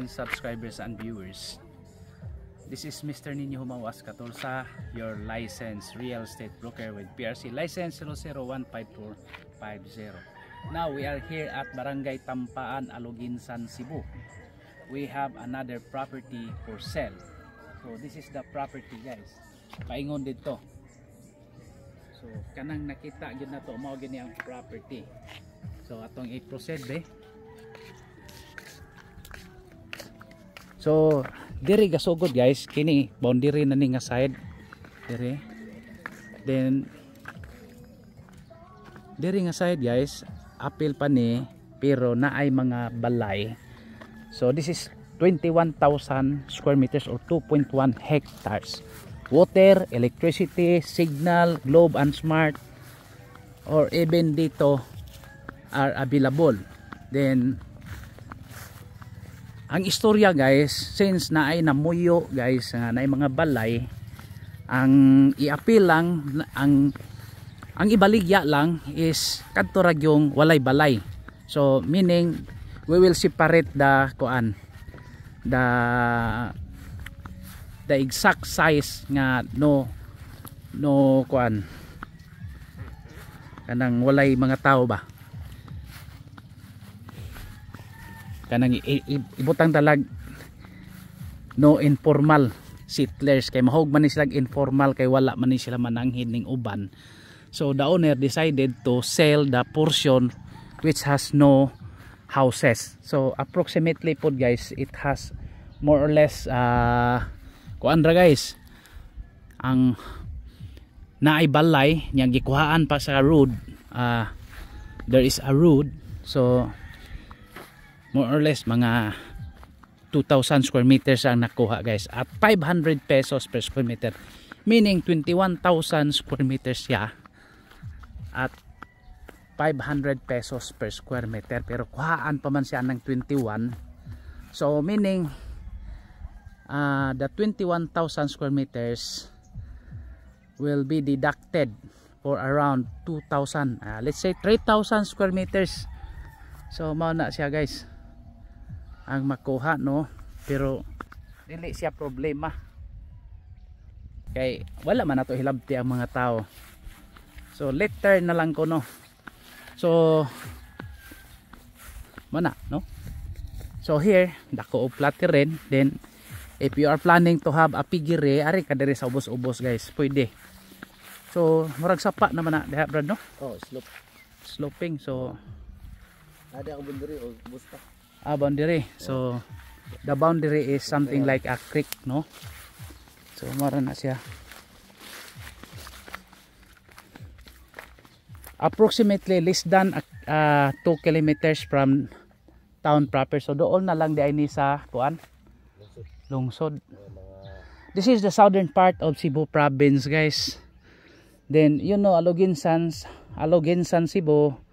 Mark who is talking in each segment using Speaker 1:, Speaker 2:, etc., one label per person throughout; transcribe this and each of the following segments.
Speaker 1: Subscribers and viewers, this is Mr. Nino Humawas Katulsa, your licensed real estate broker with PRC license 0015450. Now we are here at Barangay Tampaan, Aloginsan, Cebu. We have another property for sale. So this is the property, guys. Paingon dito. So kanang nakita gyud na to, mao gini ang property. So atong i-proceed So diri gasugod guys, kini boundary na ni nga side diri. Then diri nga side guys, apil pa ni pero naay mga balay. So this is 21,000 square meters or 2.1 hectares. Water, electricity, signal, globe and smart or even dito are available. Then ang istorya guys, since na ay namuyo guys, na ay mga balay, ang i-appeal lang, ang ibaligya lang is kadto ra yung walay balay. So meaning we will separate the exact size nga no kanang walay mga tao ba, kanang ibutang talag no informal settlers, kay mahog man ni sila informal, kay wala man ni sila mananghin ning uban. So the owner decided to sell the portion which has no houses. So approximately po guys, it has more or less guys, ang naay balay nya gikuhaan pa sa road. There is a road, so more or less mga 2,000 square meters ang nakuha guys at 500 pesos per square meter, meaning 21,000 square meters siya at 500 pesos per square meter, pero kuhaan pa man siya ng 21. So meaning the 21,000 square meters will be deducted for around 2,000, let's say 3,000 square meters. So mao na siya guys ang makuha, no, pero dili siya problema kay wala man nato hilabti ang mga tao. So later na lang ko, no. So mana, no. So here dako og plot rin. Then if you are planning to have a piggery, ari ka diri sa ubos-ubos guys, pwede. So murag sapa naman na diha brad, no.
Speaker 2: Oh,
Speaker 1: sloping. So
Speaker 2: ada ang boundary o busta.
Speaker 1: Boundary. So the boundary is something like a creek, no. So mara na siya. Approximately less than 2 kilometers from town proper. So doon na lang di ni sa lungsod. This is the southern part of Cebu province guys. Then you know Aloginsan, Cebu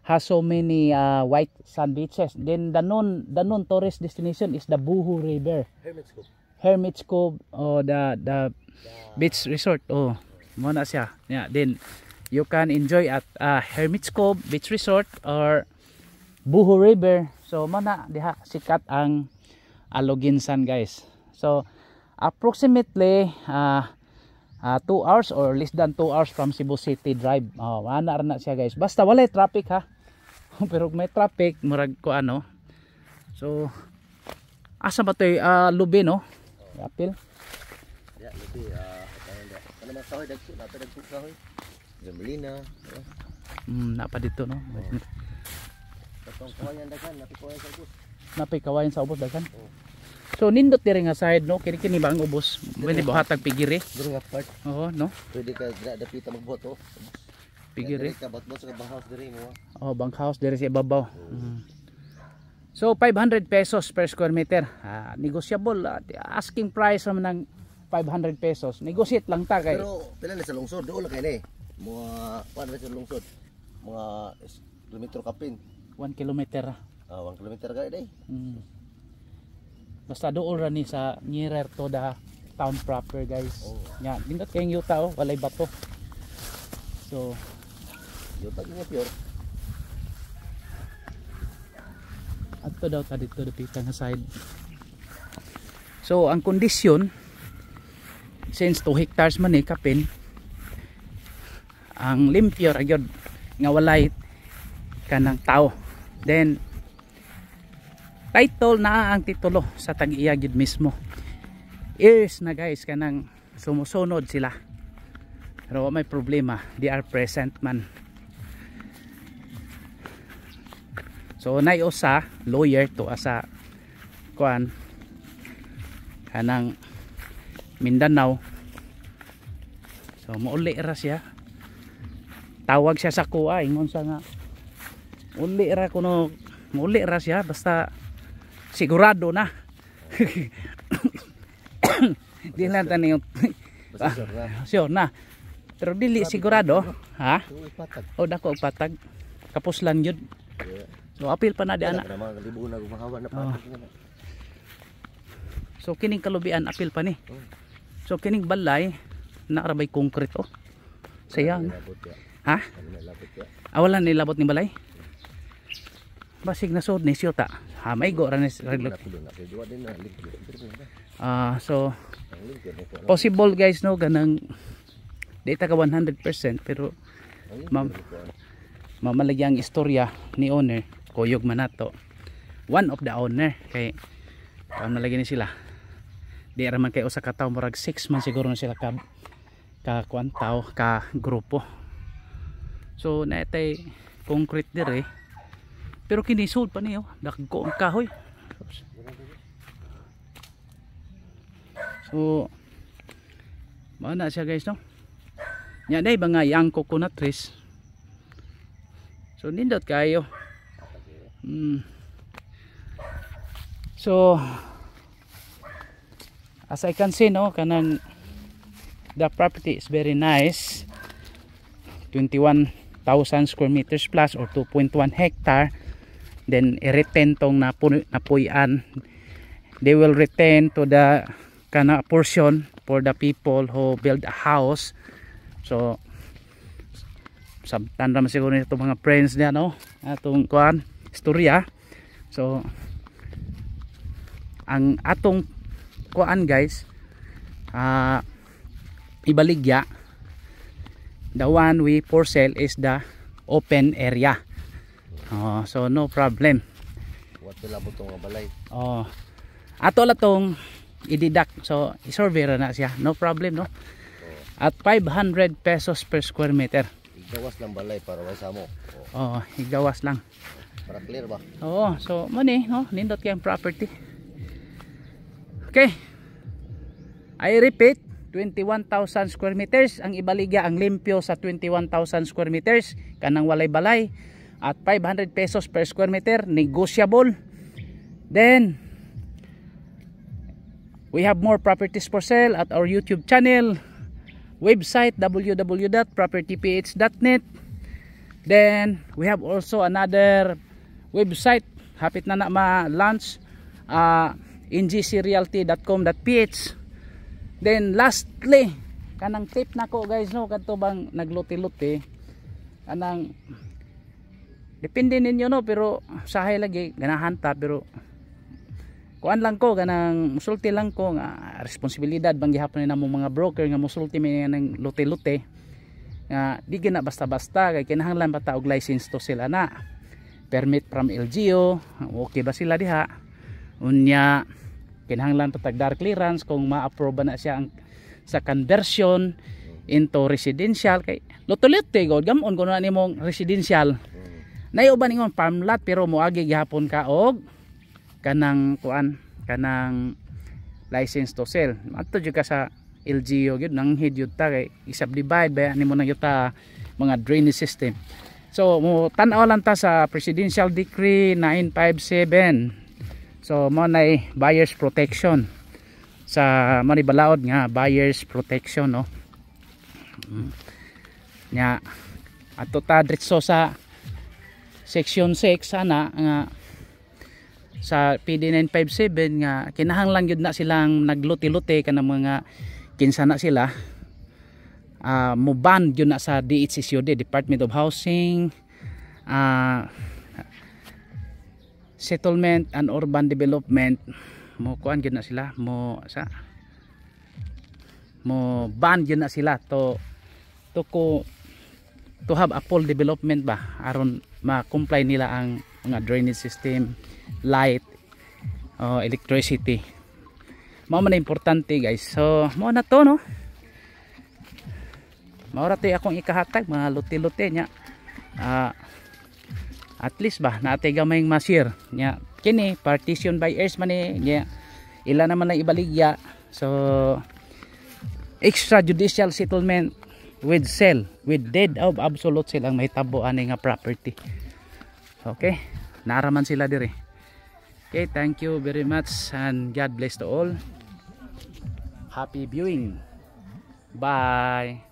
Speaker 1: has so many white sand beaches. Then the known tourist destination is the Buho River, Hermit's Cove, the beach resort. Oh, mo na siya. Yeah, then you can enjoy at Hermit's Cove beach resort or Buho River. So mo na diha sikat ang Aloginsan guys. So approximately 2 hours or less than 2 hours from Cebu City drive. Ana ra na siya guys. Basta walay traffic ha. Pero may traffic murag ko ano. So asa ba toy lubi, no? Apil.
Speaker 2: Ya, lubi ano man kahoy dagko, dagko kahoy. Jamlina.
Speaker 1: Napa dito, no.
Speaker 2: Katong kawayan daghan, napikawayan sa ubos.
Speaker 1: Napikawayan sa ubos daghan. So nindot diri nga side, no, kini ba ang ubos? Pwede ba hatag pigiri?
Speaker 2: Diri nga part.
Speaker 1: Oo, no.
Speaker 2: Pwede ka dapita magbuhat, oh.
Speaker 1: Pigiri.
Speaker 2: Ka batbot sa bankhouse diri mo.
Speaker 1: Oh, bankhouse diri sa ibabaw. So 500 pesos per square meter. Negotiable. Asking price naman ng 500 pesos. Negotiate lang ta kay.
Speaker 2: Pero pila na sa lungsod, doon lang kay ni. Mga paano sa lungsod? Mga kilometro kapin.
Speaker 1: 1 kilometer.
Speaker 2: 1 kilometer ka day.
Speaker 1: Basta doon ra ni sa nearer to the town proper guys. Nya, nindot kayong yuta, oh, walay bato. So
Speaker 2: yuta gyud pure.
Speaker 1: at dito daw ta dito dapita nga side. So ang kondisyon since 2 hectares man ni kapin, ang limpyo ra gyud nga walay kanang tao. Then title na ang titulo sa tag-iya gyud mismo. Years na guys kanang sumusunod sila. Pero may problema, they are present man. So nay usa lawyer to asa kuan kanang Mindanao. So mauli ra siya. Tawag siya sa kuha ingon sa nga uli ra kuno mauli ra siya basta sigurado na. Di lang tani sure na. Pero dili sigurado, ha? O dako og patag. Kapos lang yun. So apil pa na di ana. So kining kalubian apil pa ni. So kining balay naarabay concrete oh. Sayang. Ha? Awalan ni labot ni balay. Basig na sod ni siyota. Ha maigo ra ni so possible guys no ganang di ta ka 100% pero mamalagi ang istorya ni owner kuyog man nato. One of the owner kay malagi ni sila. Di ra man kay usa ka tawo murag 6 man siguro na sila ka kuan tawo ka grupo. So naitay concrete dire pero kini sold pa niyo dagko ang kahoy. So mana siya guys no. Nya day mga young coconut trees. So nindot kayo. So as I can see no kanang the property is very nice. 21,000 square meters plus or 2.1 hectare. Then i-retain tong napuyan. They will retain to the kana portion for the people who build a house. So sabtan ra siguro nito mga friends niya no atong kuan istorya. So ang atong kuan guys ibaligya, the one we for sale is the open area. So no problem.
Speaker 2: What labot tong balay.
Speaker 1: Ato la tong i-deduct. So i-survey ra na siya. No problem no. At 500 pesos per square meter.
Speaker 2: Igawas lang balay para way samo.
Speaker 1: Igawas lang.
Speaker 2: Para clear ba?
Speaker 1: So money no, nindot kay property. Okay. I repeat, 21,000 square meters ang ibaligya ang limpyo sa 21,000 square meters kanang walay balay at 500 pesos per square meter negotiable. Then we have more properties for sale at our YouTube channel, website www.propertyph.net. Then we have also another website hapit na ma-launch, ngcrealty.com.ph. Then lastly kanang tip nako guys no kadto bang nagluti-luti kanang depende ninyo no pero sahay lagi ganahan ta pero kuan lang ko ganang musulti lang ko nga responsibilidad bang gihapon na mo mga broker nga musulti may nang luti-luti nga di gina basta-basta kay kinahanglan pa ta og license to sila na permit from LGU okay ba sila diha unya kinahanglan pa tag dark clearance kung ma-approve na siya ang sa conversion into residential kay luto-luti god gamon kuno na nimong residential nayo ba ningon farm lot pero moagi gihapon ka og kanang kuan kanang license to sell adto jud ka sa LGU gyud nang hidyud ta kay i-subdivide ba nimo na yuta mga drainage system. So mo tan-aw lang ta sa Presidential Decree 957. So mo nay buyers protection sa manibalaod nga buyers protection no. Nya adto ta diretso sa section 6 sana nga sa PD 957 nga kinahanglan gyud na silang nagluti-luti kanang mga kinsa na sila mo ban gyud na sa DHCCOD, Department of Housing, settlement and urban development mo kuan gyud na sila mo ban gyud na sila to have a full development ba aron ma-comply nila ang mga drainage system, light, electricity. Mao man importante guys. So mao na to no. Mao ra to akong ikahatag mga luti-luti nya. At least ba natay gamay masir nya kini partition by heirs man nya ila naman na ibaligya. So extrajudicial settlement with sale, with deed of absolute sale ang mahitabo ani nga property. Okay, naraman sila dire. Okay, thank you very much and God bless to all. Happy viewing. Bye.